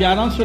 1100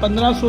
1500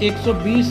120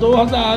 2000،